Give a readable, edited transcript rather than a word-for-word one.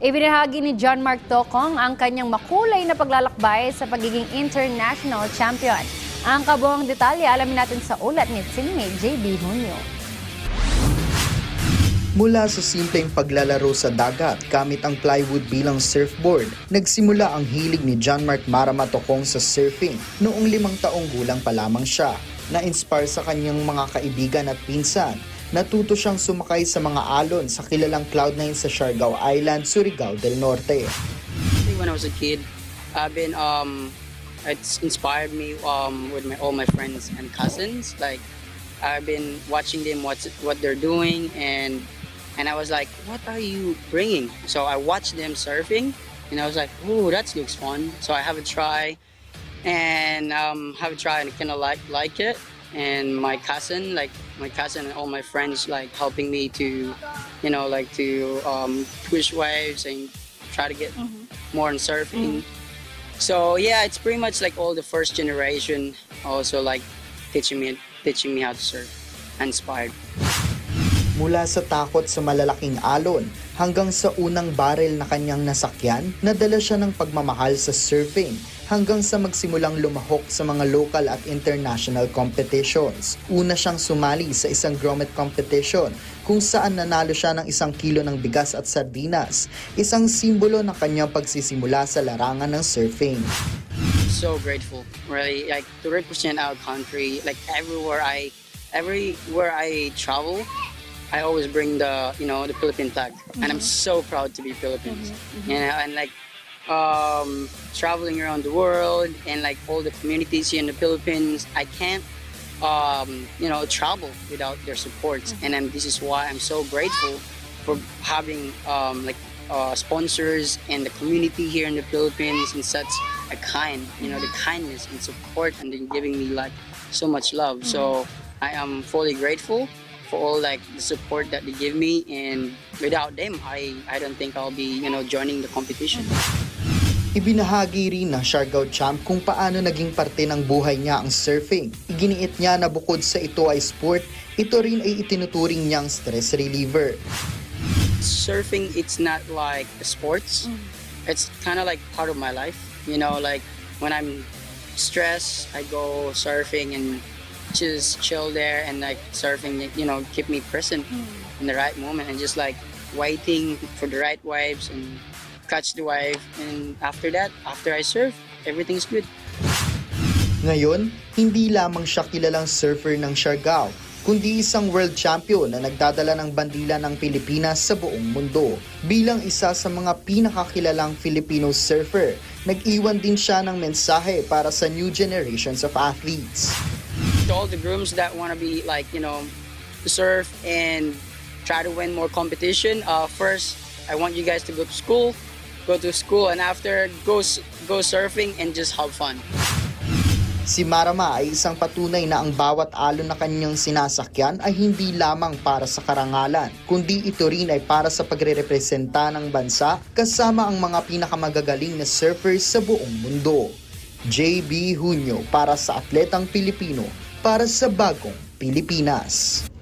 Ibinahagi ni John Mark Tocong ang kanyang makulay na paglalakbay sa pagiging international champion. Ang kabuang detalye alamin natin sa ulat ni teammate JB Hunyo. Mula sa simpleng paglalaro sa dagat gamit ang plywood bilang surfboard, nagsimula ang hilig ni John Mark Marama Tocong sa surfing noong 5 taong gulang pa lamang siya. Na-inspire sa kanyang mga kaibigan at pinsan, natuto siyang sumakay sa mga alon sa kilalang Cloud9 sa Siargao Island, Surigao del Norte. When I was a kid, it's inspired me with all my friends and cousins. Like I've been watching them what they're doing, and I was like, what are you bringing? So I watched them surfing, and I was like, oh, that looks fun. So I have a try, and I kind of like it. And my cousin and all my friends like helping me to, push waves and try to get more on surfing. So yeah, it's pretty much like all the first generation also like teaching me how to surf. Inspired. Mula sa takot sa malalaking alon hanggang sa unang barrel na kanyang nasakyan, nadala siya ng pagmamahal sa surfing hanggang sa magsimulang lumahok sa mga local at international competitions. Una siyang sumali sa isang grommet competition kung saan nanalo siya ng 1 kilo ng bigas at sardinas, isang simbolo ng kanyang pagsisimula sa larangan ng surfing. So grateful, really, like to represent our country, like everywhere I travel, I always bring the Philippine flag, and I'm so proud to be Philippines. And like traveling around the world and like all the communities here in the Philippines, I can't travel without their support. And this is why I'm so grateful for having sponsors and the community here in the Philippines and such a the kindness and support, and then giving me like so much love. So I am fully grateful for all like the support that they give me, and without them I don't think I'll be joining the competition. Ibinahagi rin ng Siargao Champ kung paano naging parte ng buhay niya ang surfing. Iginiit niya na bukod sa ito ay sport, ito rin ay itinuturing niyang stress reliever. Surfing, it's not like a sports. It's kind of like part of my life. Like when I'm stressed, I go surfing and just chill there, and like surfing, keep me present in the right moment, and just like waiting for the right waves and catch the wave. And after I surf, everything's good. Ngayon, hindi lamang siya kilalang surfer ng Siargao, kundi isang world champion na nagdadala ng bandila ng Pilipinas sa buong mundo. Bilang isa sa mga pinakakilalang Filipino surfer, nag-iwan din siya ng mensahe para sa new generations of athletes. To all the grooms that want to be like, to surf and try to win more competition, first, I want you guys to go to school, and after, go surfing and just have fun. Si Marama ay isang patunay na ang bawat alon na kanyang sinasakyan ay hindi lamang para sa karangalan, kundi ito rin ay para sa pagrerepresenta ng bansa kasama ang mga pinakamagagaling na surfers sa buong mundo. JB Hunyo para sa Atletang Pilipino, para sa Bagong Pilipinas.